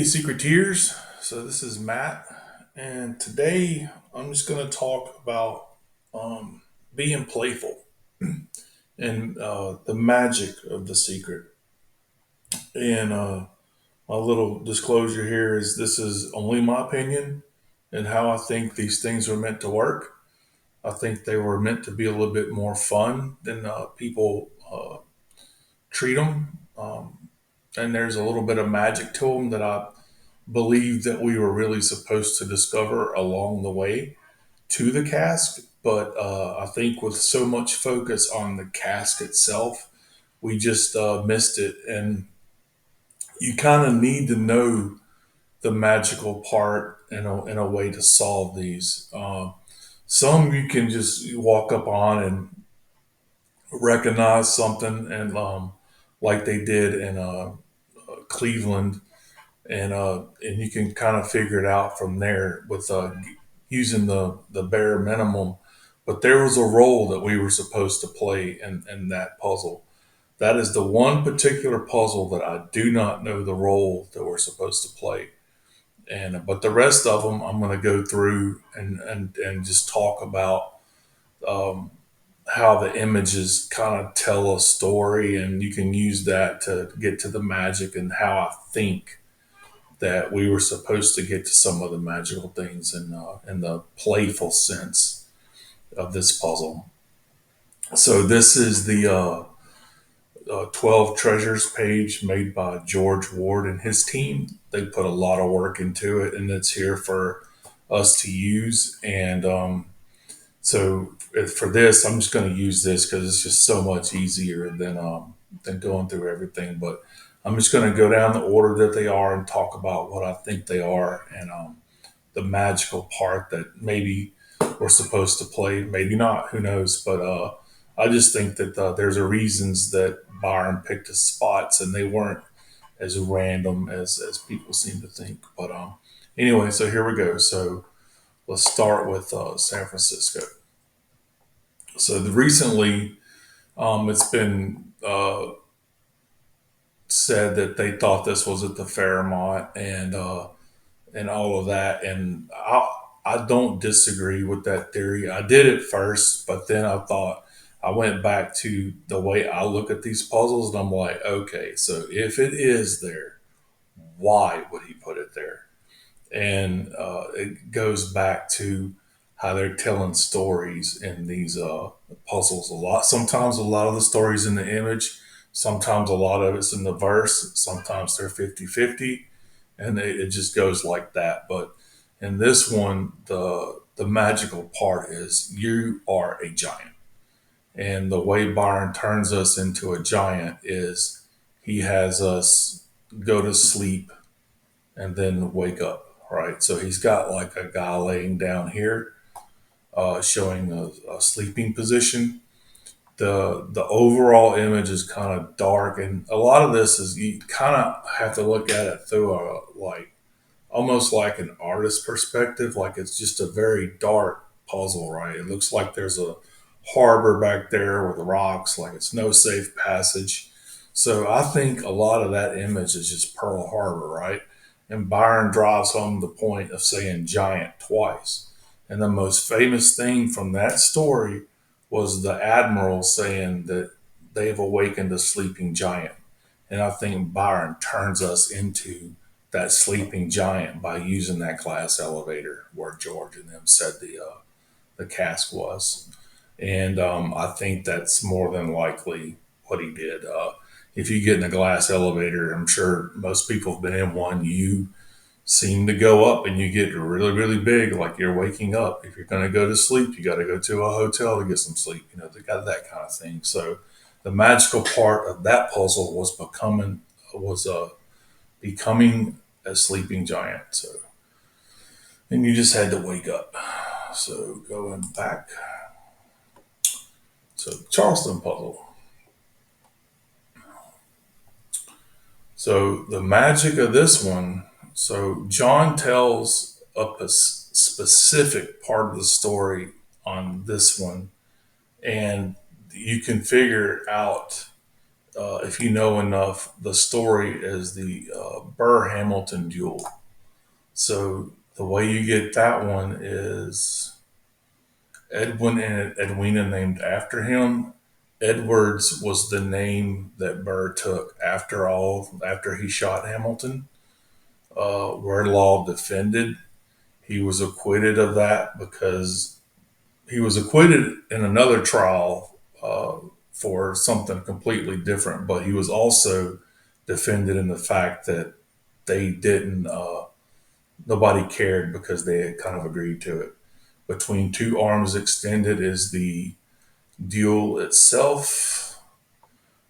Secreteers. So this is Matt, and today I'm just going to talk about um, being playful and the magic of the secret. And my little disclosure here is this is only my opinion and how I think these things are meant to work. I think they were meant to be a little bit more fun than people treat them. And there's a little bit of magic to them that I believe that we were really supposed to discover along the way to the cask. But I think with so much focus on the cask itself, we just missed it. And you kind of need to know the magical part in a way to solve these. Some you can just walk up on and recognize something, and like they did in Cleveland, and you can kind of figure it out from there with using the bare minimum. But there was a role that we were supposed to play in that puzzle. That is the one particular puzzle that I do not know the role that we're supposed to play. And but the rest of them, I'm going to go through and just talk about um, how the images kind of tell a story, and you can use that to get to the magic and how I think that we were supposed to get to some of the magical things in the playful sense of this puzzle. So this is the 12 treasures page made by George Ward and his team. They put a lot of work into it, and it's here for us to use. And so for this, I'm just going to use this because it's just so much easier than going through everything. But I'm just going to go down the order that they are and talk about what I think they are, and the magical part that maybe we're supposed to play, maybe not, who knows. But I just think that there's a reasons that Byron picked his spots, and they weren't as random as people seem to think. But anyway, so here we go. So let's start with San Francisco. So recently, it's been said that they thought this was at the Fairmont and all of that, and I don't disagree with that theory. I did at first, but then I went back to the way I look at these puzzles, and I'm like, okay, so if it is there, why would he put it there? And it goes back to how they're telling stories in these puzzles a lot. Sometimes a lot of the stories in the image, sometimes a lot of it's in the verse, sometimes they're 50-50, and it just goes like that. But in this one, the magical part is you are a giant. And the way Byron turns us into a giant is he has us go to sleep and then wake up, right? So he's got like a guy laying down here, showing a sleeping position. The overall image is kind of dark, and a lot of this is you kind of have to look at it through a like almost like an artist perspective. Like it's just a very dark puzzle, right? It looks like there's a harbor back there with rocks, like it's no safe passage. So I think a lot of that image is just Pearl Harbor, right? And Byron drives home the point of saying giant twice. And the most famous thing from that story was the admiral saying that they've awakened a sleeping giant. And I think Byron turns us into that sleeping giant by using that glass elevator where George and them said the cask was. And I think that's more than likely what he did. If you get in a glass elevator, I'm sure most people have been in one. You seem to go up and you get really, really big, like you're waking up. If you're going to go to sleep, you got to go to a hotel to get some sleep. You know, they got that kind of thing. So the magical part of that puzzle was becoming a sleeping giant. So and you just had to wake up. So going back, so Charleston puzzle. So the magic of this one. So John tells a specific part of the story on this one, and you can figure out if you know enough, the story is the Burr Hamilton duel. So the way you get that one is Edwin and Edwina named after him. Edwards was the name that Burr took after he shot Hamilton. Wordlaw defended. He was acquitted of that because he was acquitted in another trial for something completely different, but he was also defended in the fact that they didn't, nobody cared because they had kind of agreed to it. Between two arms extended is the duel itself.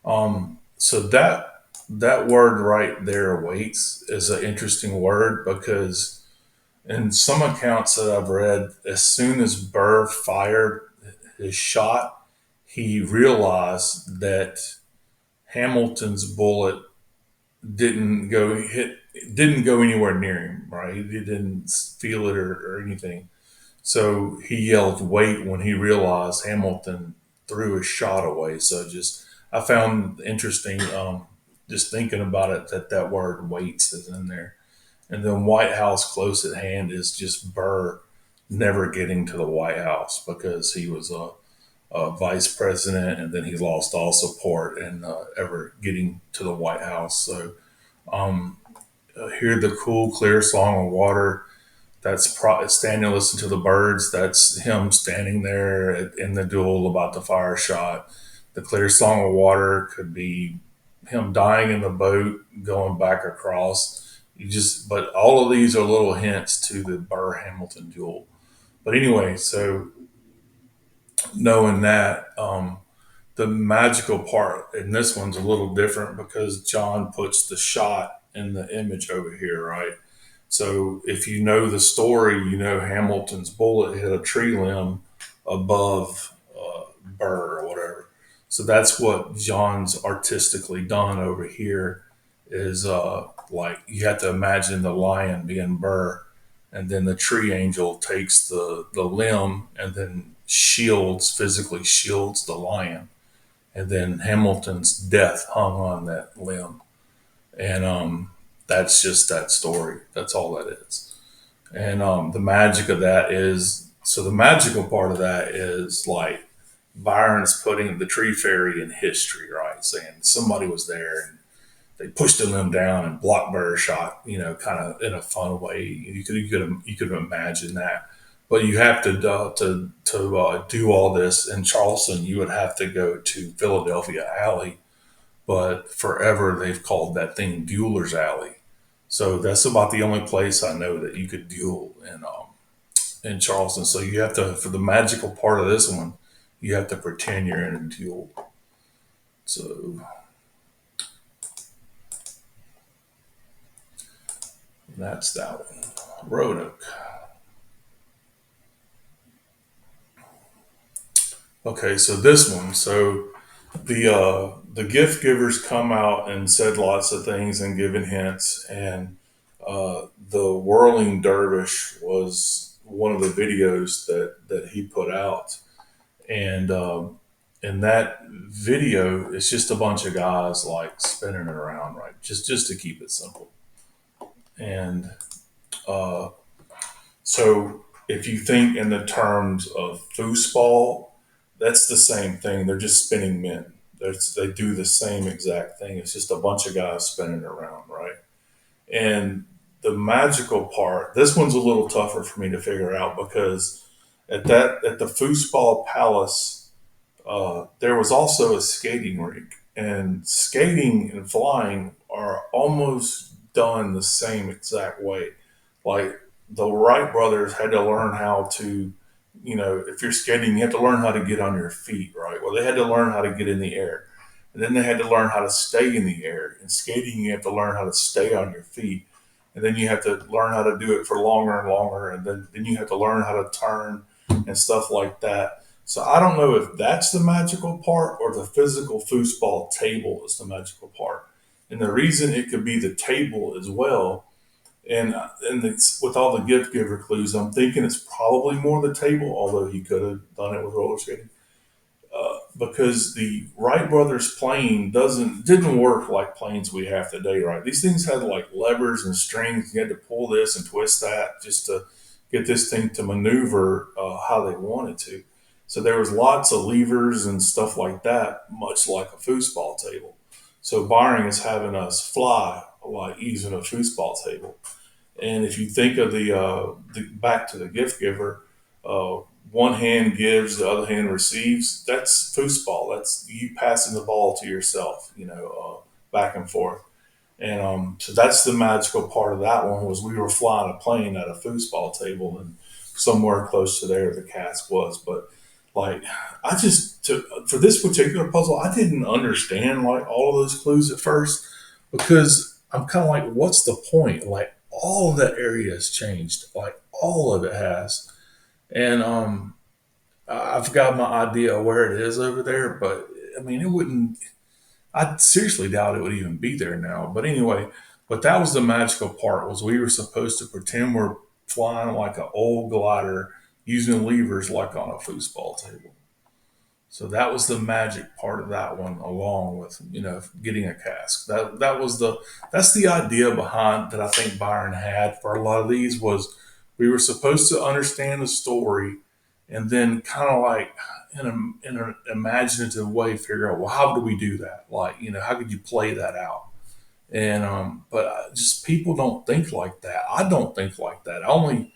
So that word right there, weights, is an interesting word because in some accounts that I've read, as soon as Burr fired his shot, he realized that Hamilton's bullet didn't go anywhere near him. Right, he didn't feel it or anything. So he yelled "wait" when he realized Hamilton threw his shot away. So just I found interesting, just thinking about it, that word "waits" is in there. And then White House close at hand is just Burr never getting to the White House because he was a vice president, and then he lost all support in ever getting to the White House. So hear the cool, clear song of water. Standing to listen to the birds. That's him standing there in the duel about to fire a shot. The clear song of water could be him dying in the boat, going back across. But all of these are little hints to the Burr Hamilton duel. But anyway, so knowing that, the magical part, and this one's a little different because John puts the shot in the image over here, right? So if you know the story, you know Hamilton's bullet hit a tree limb above Burr or whatever. So that's what John's artistically done over here is like you have to imagine the lion being Burr, and then the tree angel takes the limb and then physically shields the lion, and then Hamilton's death hung on that limb, and that's just that story. That's all that is. And the magic of that is so the magical part of that is like Byron's putting the tree fairy in history, right? Saying somebody was there and they pushed the limb down and blocked Burr shot, kind of in a fun way. You could imagine that, but you have to do all this in Charleston. You would have to go to Philadelphia Alley, but forever they've called that thing Bueller's Alley. So that's about the only place I know that you could duel in Charleston. So you have to, for the magical part of this one, you have to pretend you're in a duel. So that's that one. Roanoke. Okay, so this one. So the gift givers come out and said lots of things and given hints, and the whirling dervish was one of the videos that he put out, and in that video, it's just a bunch of guys like spinning it around, right? Just to keep it simple, and uh, so if you think in the terms of foosball, that's the same thing. They're just spinning men. They do the same exact thing. It's just a bunch of guys spinning around, right? And the magical part, this one's a little tougher for me to figure out because at the foosball palace, there was also a skating rink, and skating and flying are almost done the same exact way. Like the Wright brothers had to learn how to, if you're skating, you have to learn how to get on your feet, right? Well, they had to learn how to get in the air. And then they had to learn how to stay in the air. In skating, you have to learn how to stay on your feet. And then you have to learn how to do it for longer and longer. And then you have to learn how to turn and stuff like that. So I don't know if that's the magical part or the physical foosball table is the magical part. And the reason it could be the table as well, and it's, with all the gift giver clues, I'm thinking it's probably more the table, although he could have done it with roller skating. because the Wright brothers plane didn't work like planes we have today, right? These things had like levers and strings. You had to pull this and twist that just to get this thing to maneuver how they wanted to. So there was lots of levers and stuff like that, much like a foosball table. So Byron is having us fly like using a foosball table. And if you think of the back to the gift giver, uh, one hand gives, the other hand receives. That's foosball. That's you passing the ball to yourself, back and forth. And so that's the magical part of that one was we were flying a plane at a foosball table and somewhere close to there the cask was. But like I just took for this particular puzzle, I didn't understand like all of those clues at first because I'm kind of like, what's the point? Like all of that area has changed, like all of it has. And I've got my idea of where it is over there, but I mean, it wouldn't. I seriously doubt it would even be there now. But anyway, but that was the magical part was we were supposed to pretend we're flying like an old glider using levers like on a foosball table. So that was the magic part of that one, along with getting a cask. That's the idea behind that I think Byron had for a lot of these was we were supposed to understand the story, and then kind of like in an imaginative way figure out well how do we do that? Like how could you play that out? And but just people don't think like that. I don't think like that. I only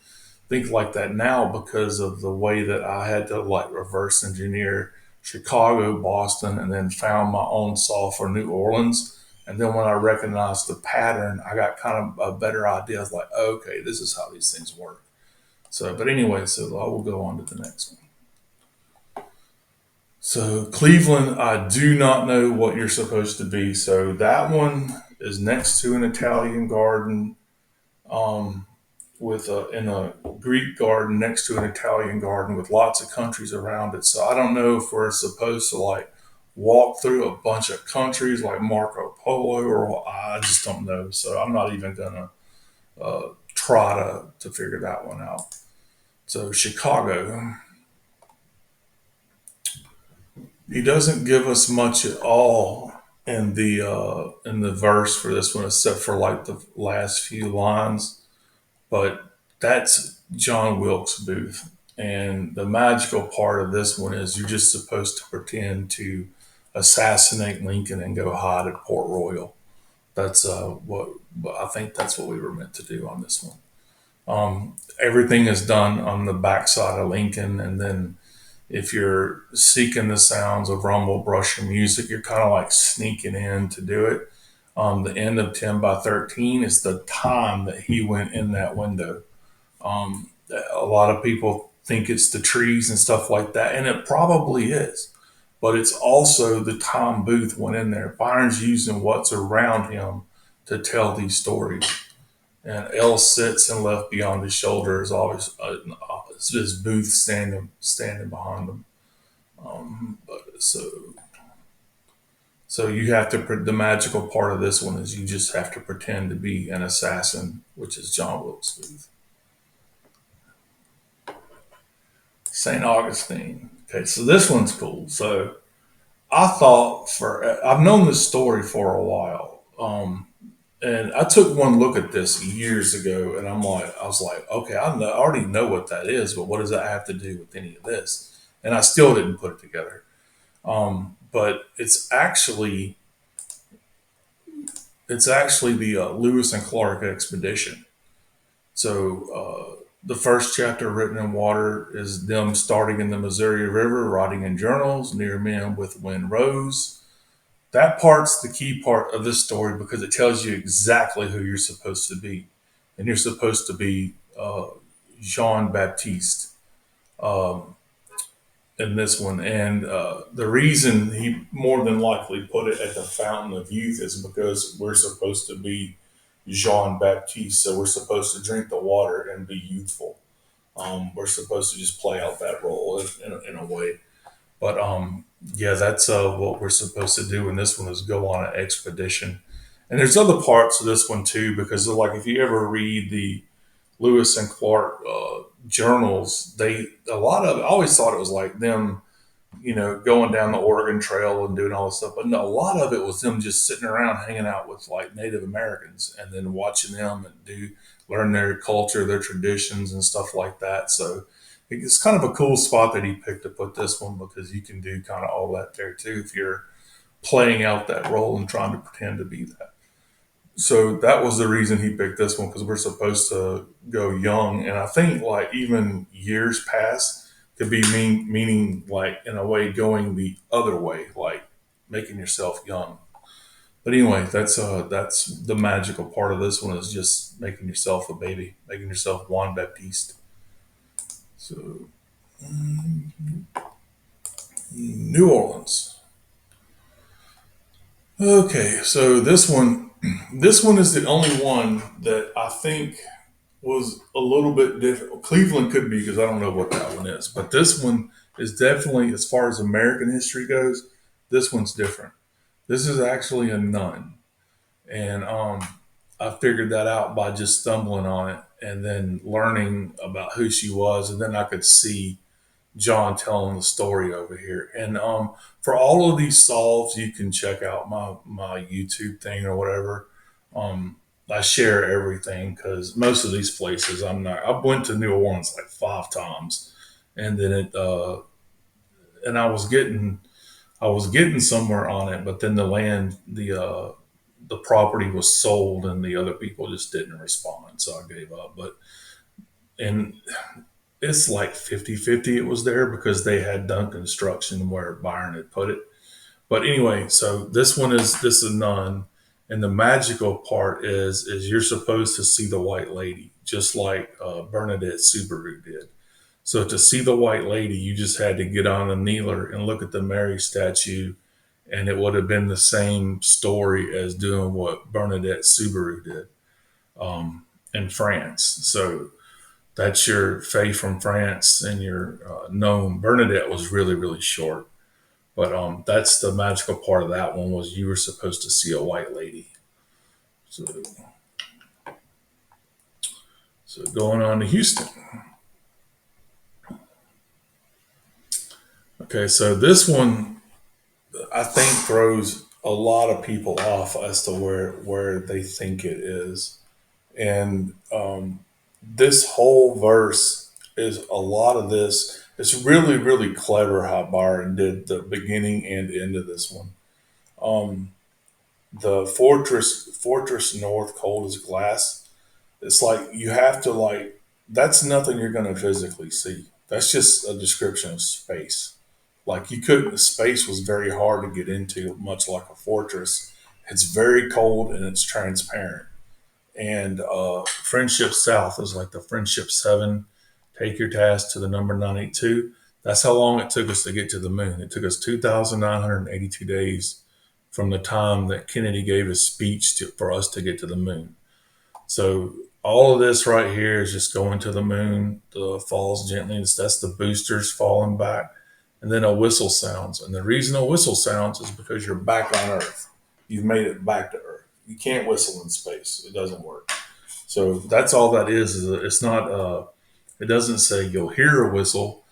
think like that now because of the way that I had to like reverse engineer Chicago, Boston, and then found my own saw for New Orleans. And then when I recognized the pattern, I got kind of a better idea. I was like, okay, this is how these things work. So, but anyway, so I will go on to the next one. So, Cleveland, I do not know what you're supposed to be. So, that one is next to an Italian garden. With in a Greek garden next to an Italian garden with lots of countries around it. So I don't know if we're supposed to like walk through a bunch of countries like Marco Polo or I just don't know. So I'm not even gonna try to figure that one out. So Chicago, he doesn't give us much at all in the verse for this one except for like the last few lines. But that's John Wilkes Booth. And the magical part of this one is you're just supposed to pretend to assassinate Lincoln and go hide at Port Royal. That's what I think that's what we were meant to do on this one. Everything is done on the backside of Lincoln, and then if you're seeking the sounds of rumble, brush, and music, you're kind of like sneaking in to do it. The end of 10 by 13 is the time that he went in that window. A lot of people think it's the trees and stuff like that, and it probably is. But it's also the time Booth went in there. Byron's using what's around him to tell these stories. And L sits and left beyond his shoulder is always it's just Booth standing behind him. But so you have to the magical part of this one is you just have to pretend to be an assassin, which is John Wilkes Booth. St. Augustine. Okay, so this one's cool. So I've known this story for a while, and I took one look at this years ago, and I was like, okay, I already know what that is, but what does that have to do with any of this? And I still didn't put it together. But it's actually the Lewis and Clark expedition. So the first chapter written in water is them starting in the Missouri River, writing in journals near men with wind rose. That part's the key part of this story because it tells you exactly who you're supposed to be. And you're supposed to be Jean Baptiste in this one. And the reason he more than likely put it at the fountain of youth is because we're supposed to be Jean Baptiste. So we're supposed to drink the water and be youthful. We're supposed to just play out that role in a way. But yeah, that's what we're supposed to do in this one is go on an expedition. And there's other parts of this one too, because like if you ever read the Lewis and Clark journals, they a lot of I always thought it was like them going down the Oregon Trail and doing all this stuff. But no, a lot of it was them just sitting around hanging out with like Native Americans and then watching them and learn their culture, their traditions, and stuff like that. So it's kind of a cool spot that he picked to put this one because you can do kind of all that there too if you're playing out that role and trying to pretend to be that. So that was the reason he picked this one because we're supposed to go young, and I think like even years past could be meaning like in a way going the other way, like making yourself young. But anyway, that's the magical part of this one is just making yourself a baby, making yourself Juan Baptiste. So New Orleans. Okay, so this one is the only one that I think was a little bit different. Cleveland could be because I don't know what that one is, but this one is definitely, as far as American history goes, this one's different. This is actually a nun, and I figured that out by just stumbling on it and then learning about who she was, and then I could see John telling the story over here. And for all of these solves, you can check out my YouTube thing or whatever. Um, I share everything because most of these places I'm not. I went to New Orleans like 5 times, and then and I was getting somewhere on it, but then the property was sold, and the other people just didn't respond, so I gave up. But and it's like 50-50 it was there because they had done construction where Byron had put it. But anyway, so this is none. And the magical part is you're supposed to see the white lady, just like Bernadette Subaru did. So to see the white lady, you just had to get on a kneeler and look at the Mary statue, and it would have been the same story as doing what Bernadette Subaru did in France. So that's your Faye from France and your gnome. Bernadette was really, really short. But that's the magical part of that one was you were supposed to see a white lady. So, so going on to Houston. Okay, so this one I think throws a lot of people off as to where they think it is, and this whole verse is a lot of this. It's really, really clever how Byron did the beginning and end of this one. Um, the fortress north, cold as glass. It's like you have to like. That's nothing you're going to physically see. That's just a description of space. Like you couldn't. Space was very hard to get into, much like a fortress. It's very cold and it's transparent. And Friendship South is like the Friendship 7. Take your task to the number 982. That's how long it took us to get to the moon. It took us 2,982 days from the time that Kennedy gave his speech for us to get to the moon. So all of this right here is just going to the moon. The falls gently. That's the boosters falling back. And then a whistle sounds. And the reason a whistle sounds is because you're back on Earth. You've made it back to Earth. You can't whistle in space. It doesn't work. So that's all that is it's not, it doesn't say you'll hear a whistle.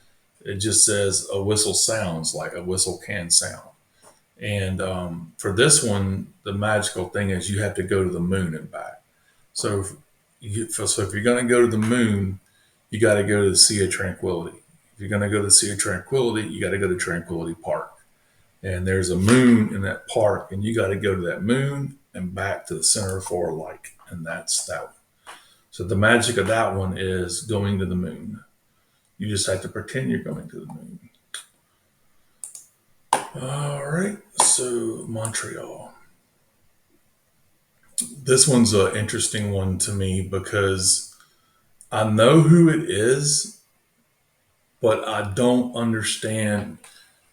It just says a whistle sounds like a whistle can sound. And for this one, the magical thing is you have to go to the moon and back. So if you're going to go to the moon, you got to go to the Sea of Tranquility. If you're going to go to the Sea of Tranquility, you got to go to Tranquility Park. And there's a moon in that park, and you got to go to that moon and back to the center for a light. And that's that one. So the magic of that one is going to the moon. You just have to pretend you're going to the moon. All right, so Montreal. This one's an interesting one to me because I know who it is, but I don't understand.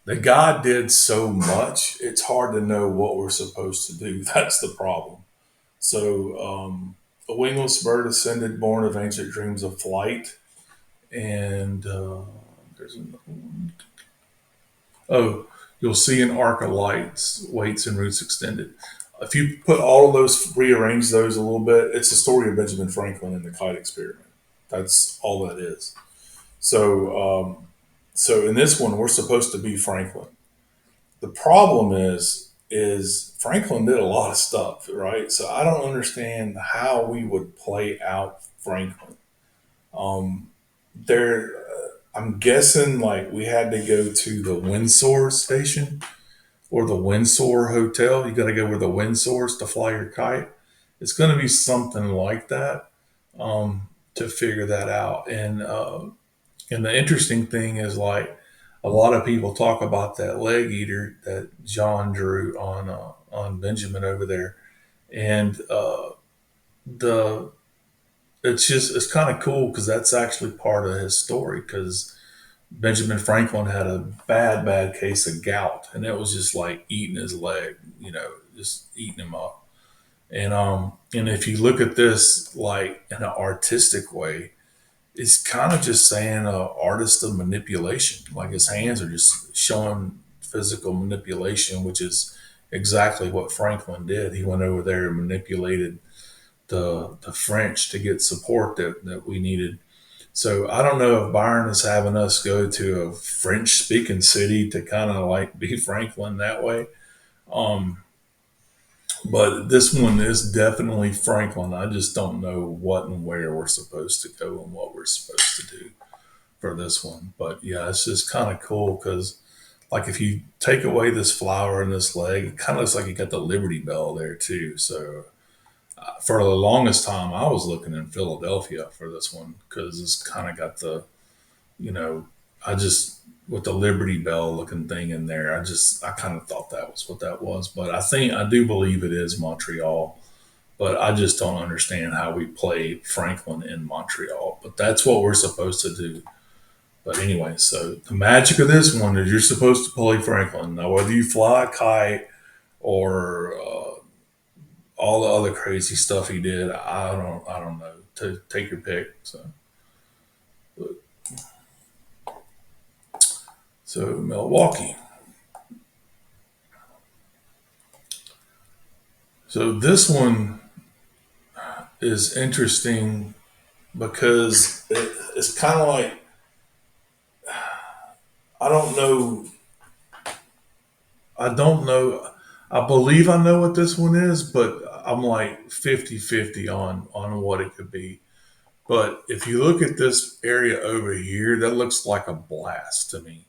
The guy did so much, it's hard to know what we're supposed to do. That's the problem. So, a wingless bird ascended, born of ancient dreams of flight. And there's another one. Oh, you'll see an arc of lights, weights and roots extended. If you put all of those, rearrange those a little bit, it's the story of Benjamin Franklin and the kite experiment. That's all that is. So, So in this one, we're supposed to be Franklin. The problem is Franklin did a lot of stuff, right? So I don't understand how we would play out Franklin. Um, there, I'm guessing like we had to go to the Windsor station or the Windsor Hotel. You got to go where the Windsors to fly your kite. It's going to be something like that to figure that out. And the interesting thing is like a lot of people talk about that leg eater that John drew on Benjamin over there, and the it's kind of cool because that's actually part of his story because Benjamin Franklin had a bad case of gout, and it was just like eating his leg, just eating him up. And if you look at this like in an artistic way, it's kind of just saying artist of manipulation. Like his hands are just showing physical manipulation, which is exactly what Franklin did. He went over there and manipulated the French to get support that we needed. So I don't know if Byron is having us go to a French speaking city to kind of like be Franklin that way. Um, but this one is definitely Franklin. I just don't know what and where we're supposed to go and what we're supposed to do for this one. But yeah, it's just kind of cool because, like, if you take away this flower and this leg, it kind of looks like you got the Liberty Bell there too. So for the longest time, I was looking in Philadelphia for this one because it's kind of got the, you know, I just with the Liberty Bell looking thing in there. I kind of thought that was what that was, but I do believe it is Montreal. But I just don't understand how we play Franklin in Montreal. But that's what we're supposed to do. But anyway, so the magic of this one is you're supposed to play Franklin. Now, whether you fly a kite or all the other crazy stuff he did, I don't know. To take your pick. So Milwaukee. So this one is interesting because it's kind of like I don't know. I don't know. I believe I know what this one is, but I'm like 50-50 on what it could be. But if you look at this area over here, that looks like a blast to me.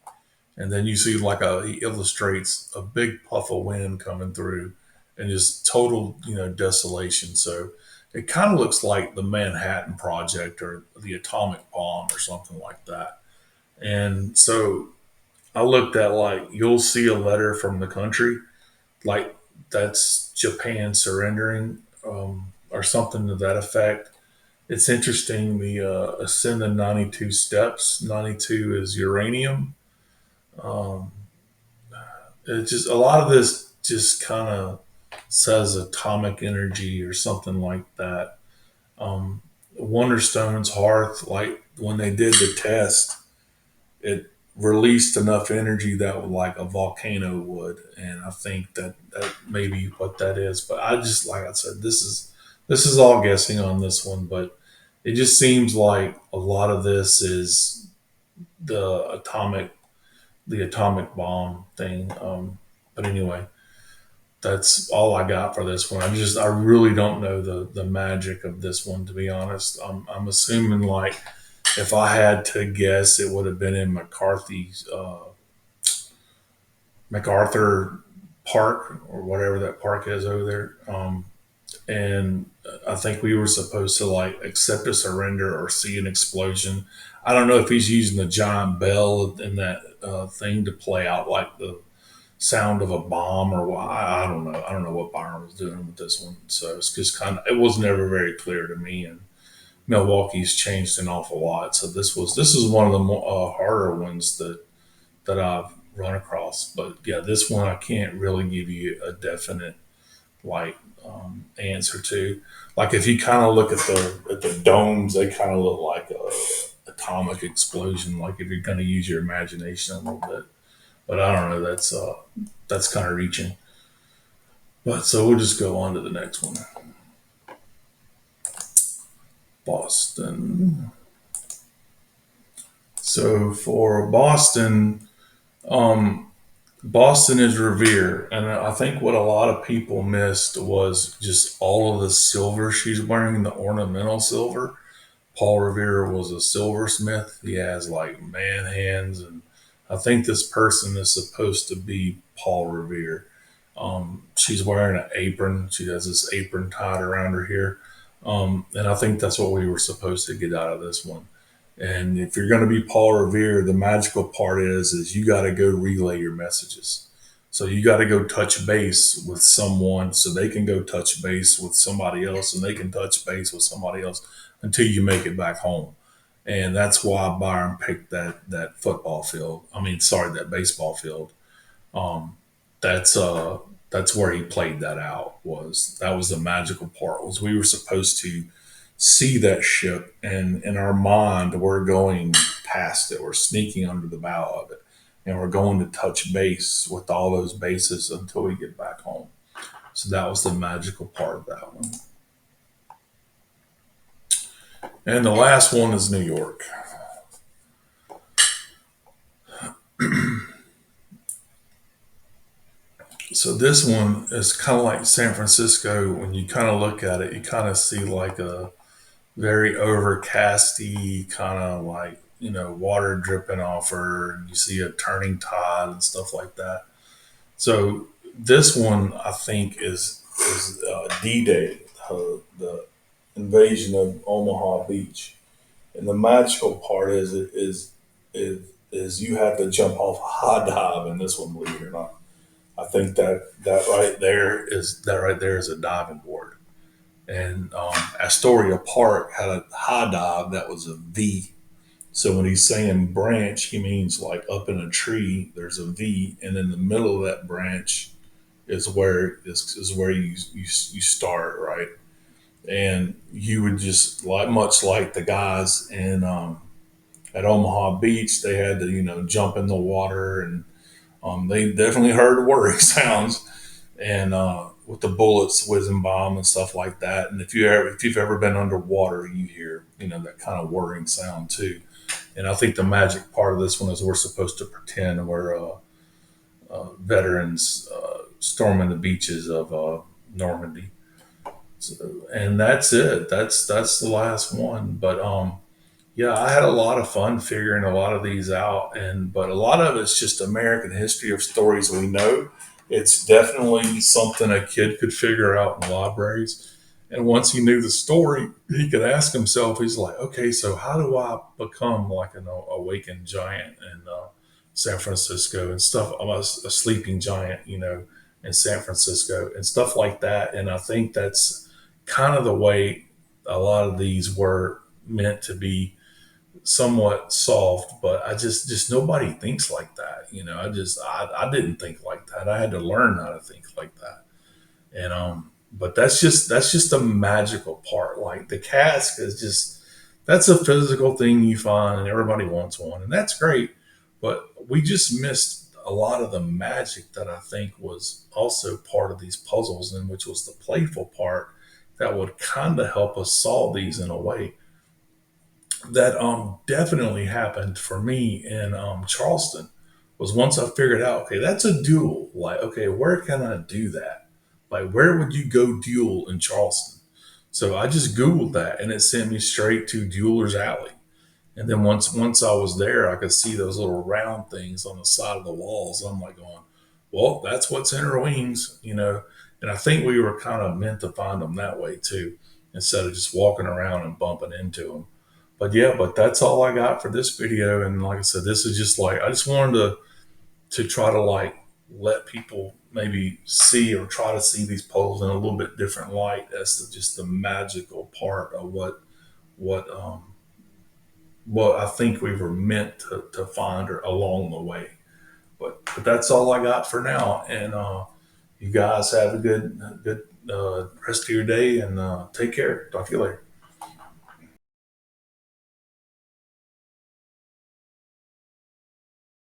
And then you see like he illustrates a big puff of wind coming through and just total, desolation. So it kind of looks like the Manhattan Project or the atomic bomb or something like that. And so I looked at like you'll see a letter from the country, like that's Japan surrendering, or something to that effect. It's interesting. The ascend the 92 steps. 92 is uranium. Um, it's just a lot of this just kind of says atomic energy or something like that. Wonderstone's hearth, like when they did the test, it released enough energy that would like a volcano would, and I think that may be what that is. But I just like I said, this is all guessing on this one, but it just seems like a lot of this is the atomic bomb thing. But anyway, that's all I got for this one. I really don't know the magic of this one, to be honest. I'm assuming like if I had to guess, it would have been in MacArthur Park or whatever that park is over there. And I think we were supposed to like accept a surrender or see an explosion. I don't know if he's using the giant bell in that thing to play out like the sound of a bomb or what. I don't know. I don't know what Byron was doing with this one. So it's just it was never very clear to me. And Milwaukee's changed an awful lot. So this is one of the harder ones that I've run across. But yeah, this one I can't really give you a definite like answer to. Like if you kind of look at the domes, they kind of look like a atomic explosion. Like if you're going to use your imagination a little bit, but I don't know. That's kind of reaching. But so we'll just go on to the next one. Boston. So for Boston, um, Boston is Revere, and I think what a lot of people missed was just all of the silver she's wearing, the ornamental silver. Paul Revere was a silversmith. He has like man hands, and I think this person is supposed to be Paul Revere. She's wearing an apron. She has this apron tied around her here, and I think that's what we were supposed to get out of this one. And if you're going to be Paul Revere, the magical part is you got to go relay your messages. So you got to go touch base with someone so they can go touch base with somebody else and they can touch base with somebody else until you make it back home. And that's why Byron picked that football field. I mean, sorry, that baseball field. Um, that's uh that's where he played that out. Was that was the magical part? Was we were supposed to see that ship, and in our mind we're going past it, we're sneaking under the bow of it, and we're going to touch base with all those bases until we get back home. So that was the magical part of that one. And the last one is New York. So this one is kind of like San Francisco. When you kind of look at it, you kind of see like a very overcasty kind of like water dripping off her, and you see a turning tide and stuff like that. So this one I think is D-Day, the invasion of Omaha Beach, and the magical part is you have to jump off a high dive in this one, believe it or not. I think that right there is a diving board. And Astoria Park had a high dive that was a V. So when he's saying branch, he means like up in a tree. There's a V, and in the middle of that branch is where you start, right? And you would just like much like the guys in at Omaha Beach, they had to jump in the water, and they definitely heard whirring sounds and with the bullets whizzing by 'em and stuff like that. And if you've ever been underwater, you hear that kind of whirring sound too. And I think the magic part of this one is we're supposed to pretend we're veterans storming the beaches of Normandy. So, and that's it. That's the last one. But yeah, I had a lot of fun figuring a lot of these out, and but a lot of it's just American history of stories we know. It's definitely something a kid could figure out in libraries. And once he knew the story, he could ask himself, he's like, okay, so how do I become like an awakened giant in San Francisco and stuff? I'm a sleeping giant, in San Francisco and stuff like that. And I think that's kind of the way a lot of these were meant to be somewhat soft, but I just nobody thinks like that. I didn't think like that. I had to learn how to think like that. And but that's just a magical part. Like the cask is just that's a physical thing you find and everybody wants one, and that's great. But we just missed a lot of the magic that I think was also part of these puzzles, and which was the playful part that would kind of help us solve these in a way that definitely happened for me in Charleston. Was once I figured out, okay, that's a duel. Like, okay, where can I do that? Like, where would you go duel in Charleston? So I just Googled that, and it sent me straight to Dueler's Alley. And then once I was there, I could see those little round things on the side of the walls. I'm like going, well, that's what's in her wings. And I think we were kind of meant to find them that way too, instead of just walking around and bumping into them. But yeah, but that's all I got for this video. And like I said, this is just like I just wanted to try to like let people maybe see or try to see these poles in a little bit different light as to just the magical part of what what I think we were meant to find or along the way. But that's all I got for now. And you guys have a good rest of your day, and take care. Talk to you later.